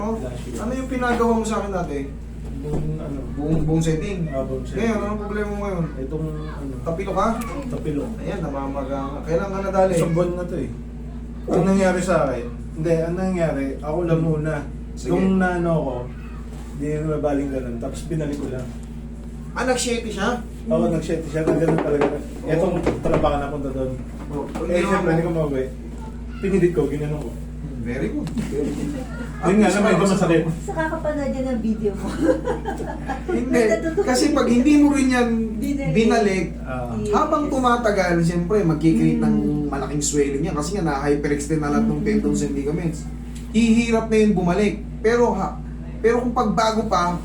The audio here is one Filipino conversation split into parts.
no? Last year. Ano yung pinagawa mo sa akin dati? Yung ano, Buong setting. abang siya. Ngayon, anong problema mo ngayon? Itong ano, Tapilo ka? tapilok. Ayan, namamaga nga. Kailan ka nadali? Isang buwan na to eh. Ang nangyari sa akin, hindi, ang nangyari, ako lang muna. Sige. Nung naano ko, hindi na mabaling ganun, tapos binalik ko lang. Ah, nag-shady siya? Ako nag-shit siya na ganun talaga. Etong pala baka napunta doon. Oh, Eh, siyempre, hindi ko mauwi. Pinilit ko, ginanong ko. Very good. Yun nga, na medyo masakit. Sa kakapanood yan ng video mo. Hindi. Kasi pag hindi mo rin yan binalik, Ah, habang tumatagal, siyempre, magkikreate ng malaking swelling yan. Kasi nga, na-hyperextend na lahat ng tendons and ligaments. Hihirap na yun bumalik. Pero kung pagbago pa,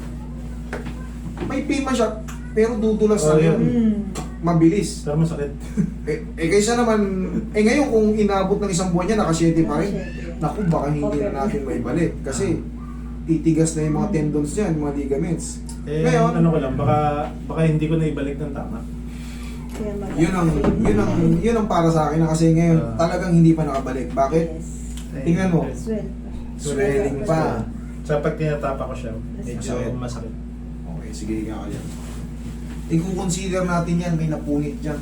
may pain man siya, pero dudulas na Oh, yun. Mabilis. pero masakit. Kaysa naman, ngayon kung inabot ng isang buwan niya, nakasyete pa rin. Naku, baka hindi na natin maibalik. Kasi, titigas na yung mga tendons niyan, mga ligaments. Eh, Ngayon, ano ko lang, baka hindi ko na ibalik ng tama. yun ang para sa akin na kasi ngayon talagang hindi pa nakabalik. Bakit? Tingnan mo. Swelling pa. Sa pag tinatapa ko siya, medyo Masakit. masakit. Okay, sige nga ka yan. I-consider natin yan, may napunit dyan.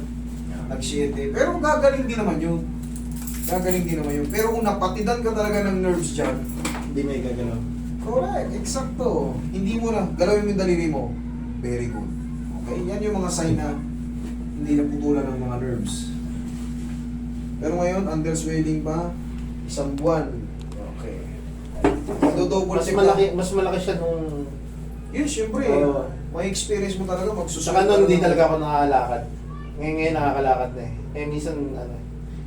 Nag-shete. Pero gagaling din naman yun. Gagaling din naman yun. Pero kung napatidan ka talaga ng nerves dyan, Hindi may gagalaw. correct, eksakto. Hindi mo na, galawin mo yung daliri mo. Very good. Okay, yan yung mga sign na hindi naputulan ng mga nerves. Pero ngayon, under swelling pa, isang buwan. Okay. Double check na. Mas malaki siya nung... Yun, syempre. Oo. May experience mo talaga, magsusunod. Saka nun, hindi talaga ako nakakalakad. Ngayon nakakalakad na eh. Eh, minsan, ano,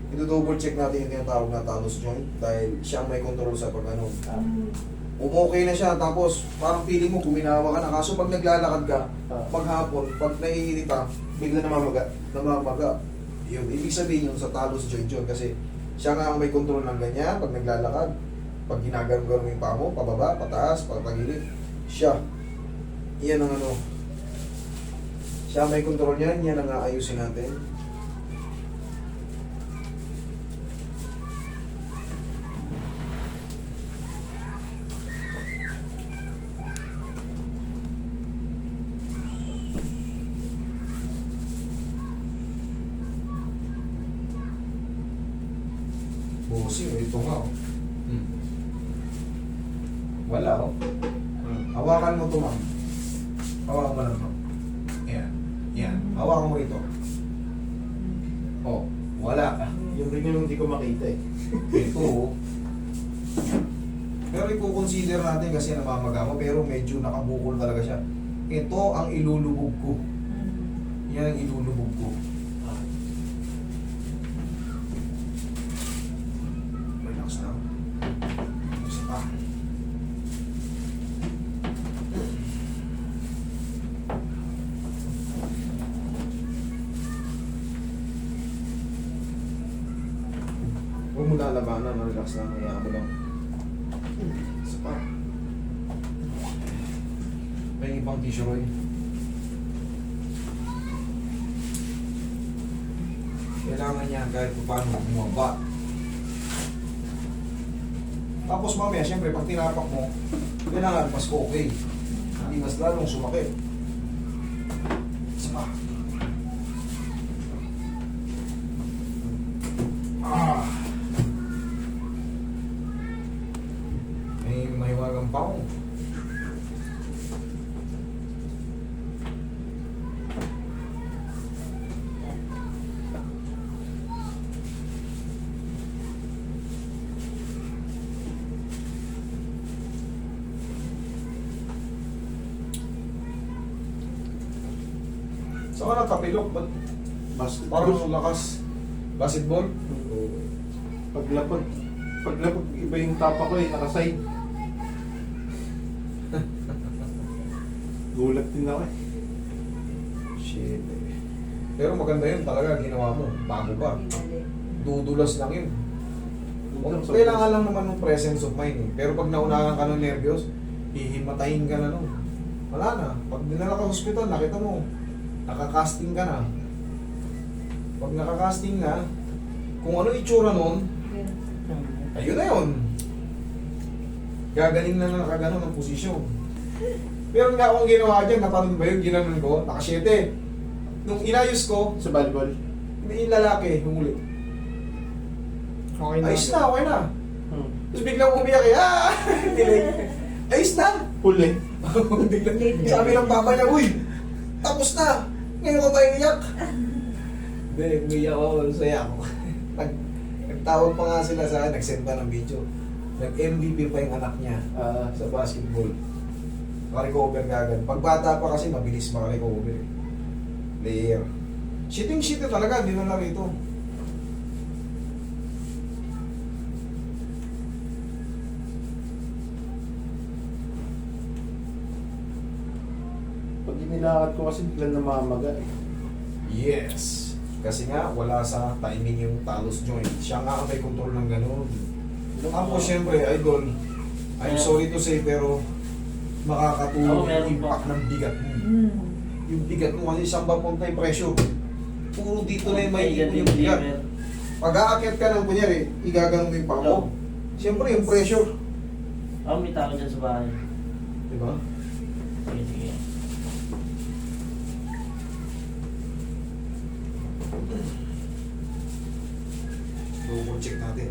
I-double check natin yung tinatawag na talus joint dahil siya ang may control sa pag ano. ah, Okay na siya, tapos parang feeling mo guminawa ka na. Kaso pag naglalakad ka, paghapon, pag naiirita, bigla namamaga. namamaga. Yun, ibig sabihin yun sa talus joint yun kasi siya nga ang may control ng ganyan pag naglalakad. Pag ginagano-gano mo yung paa mo, pababa, pataas, patagilid, siya. Yan ang ano. Siya may control niyan, yan ang aayusin natin. Bossing, ito nga oh. Wala oh. Hawakan mo ito, ma'am. Hawakan mo lang ito. Yan. Yan. Hawakan mo ito. Oh, wala. Yung rin yung hindi ko makita eh. Ito oh. Pero i-consider natin kasi namamaga mo, pero medyo nakabukol talaga siya. Ito ang ilulubog ko. Yan ang ilulubog ko. Relax na. Isa pa. Huwag mo lalabanan, relax lang, hayaan mo lang. Isa pa. May ibang tissue, Roy. Kailangan niya kahit paano bumaba. Tapos mamaya, siyempre, pag tinapak mo, kailangan mas okay. Hindi mas lalong sumakit. Isa pa. Ah. May mahiwagang paong. Saan ka nakapilok? Ba't parang lakas? Basketball? Paglapag, iba yung tapa ko eh, nakaside. Gulat din ako eh. Shit eh. Pero maganda yun talaga, ginawa mo. Bago pa. Dudulas lang yun. Kailangan lang naman ng presence of mind eh. Pero pag naunahan ka ng nervyos, hihimatayin ka na nun. Wala na. Pag dinala ka sa hospital, nakita mo, nakakasting ka na. Pag nakakasting na, kung ano itsura nun, ayun na yun. Gagaling na nakaganon ang posisyon. Meron nga akong ginawa dyan, natanong ba yun, ginanon ko, naka-7. Nung inayos ko, Sa volleyball. may lalaki, humuli. Okay na. Ayos na, okay na. Hmm. Tapos biglang umiyak eh, Dinig. Ayos na! Huli. Biglang, sabi ng papa niya, uy, tapos na! Ngayon ka ba iiyak? Hindi, umiyak ako, saya ako. Nagtawag pa nga sila sa akin, nag-send pa ng video. Nag-MVP pa yung anak niya sa basketball. Maka-recover agad. Pag bata pa kasi, mabilis maka-recover. Player. Shooting talaga, hindi na lang ito. Pag inilakad ko kasi biglang namamaga eh. Yes. Kasi nga, wala sa timing yung talus joint. Siya nga ang may control ng ganun. Ako, syempre, idol, I'm sorry to say, pero makakatulong meron yung impact ng bigat mo. Mm. Yung bigat mo kasi saan ba punta yung pressure? Puro dito na yung may ipon yung bigat. Pag aakyat ka ng kunyari, igaganon mo yung paa mo. Siyempre, yung pressure. May tao dyan sa bahay. Diba? Sige, sige. Double check natin.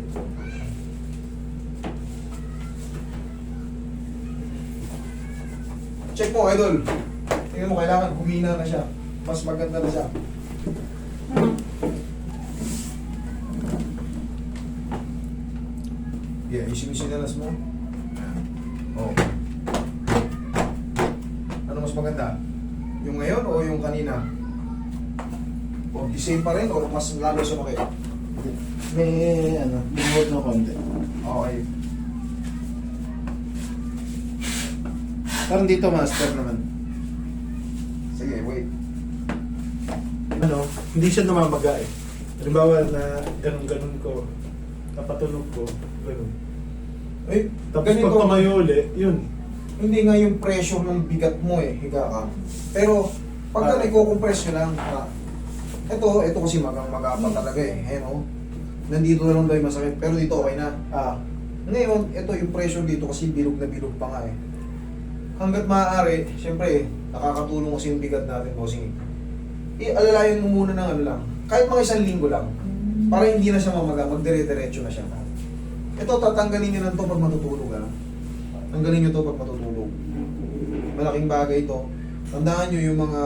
Check mo, idol. Tingnan mo, kailangan humina na siya. Mas maganda na siya. Yeah, yung sinalas mo. Oh. Ano mas maganda? Yung ngayon o yung kanina? O the same pa rin o mas lalo sumakit? May ano, bumuhod na konti. Okay. Parang dito master naman. Sige, wait. Ano, hindi siya namamaga eh. Halimbawa na ganun-ganun ko, napatulog ko, ganun. Eh, Tapos pag tumayo ulit, yun. hindi nga yung pressure ng bigat mo eh, higa ka. Pero, pagka nagko-compress nyo lang, ito kasi magang-maga pa talaga eh. Ayan o. Nandito na lang daw yung masakit, pero dito okay na. Ngayon, ito yung pressure dito kasi bilog na bilog pa nga eh. Hanggat maaari, syempre, nakakatulong kasi yung bigat natin, bossing. Alalayan mo muna ng ano lang, kahit mga 1 linggo lang, para hindi na siya mamaga, magdire-diretso na siya. Ito, tatanggalin nyo lang to pag matutulog. Tanggalin nyo to pag matutulog. Malaking bagay ito. Tandaan nyo yung mga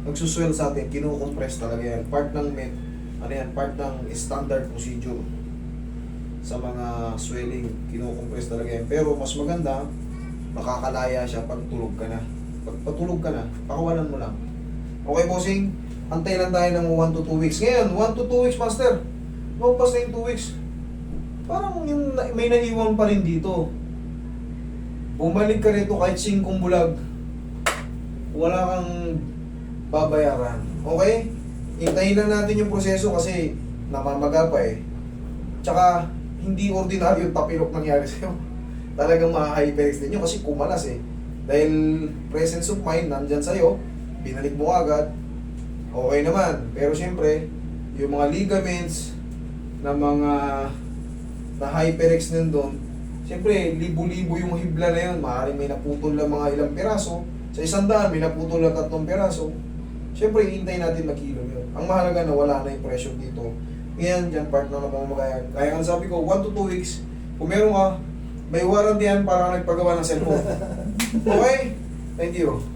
nagsuswell sa atin, kinukompress talaga yan. Part ng part ng standard procedure sa mga swelling, kinukompress talaga yan. Pero mas maganda, makakalaya siya pag tulog ka na. Pag patulog ka na, pakawalan mo lang. Okay, bossing? Antay lang tayo ng 1 to 2 weeks. Ngayon, 1 to 2 weeks, master. Lumpas na yung 2 weeks. Parang yung may naiwan pa rin dito. Bumalik ka rito kahit 5 bulag. Wala kang babayaran. Okay? Hintayin lang natin yung proseso kasi namamaga pa eh. Tsaka, hindi ordinaryo yung tapilok nangyari sa'yo. Talagang ma-hyperx din yun kasi kumalas eh. Dahil presence of mind nandyan sa'yo, binalik mo agad, okay naman. Pero syempre, yung mga ligaments na mga na hyperx nandun, syempre, libo-libo yung hibla na yun. Maaaring may naputol lang mga ilang peraso. Sa 100, may naputol lang 3 peraso. Syempre, hintay natin maghilom yun. Ang mahalaga na wala na yung pressure dito. Ngayon, dyan part na napamamagayan. Kaya nga sabi ko, 1 to 2 weeks, kung meron ka, may warranty yan para nagpagawa ng cellphone. Okay? Thank you.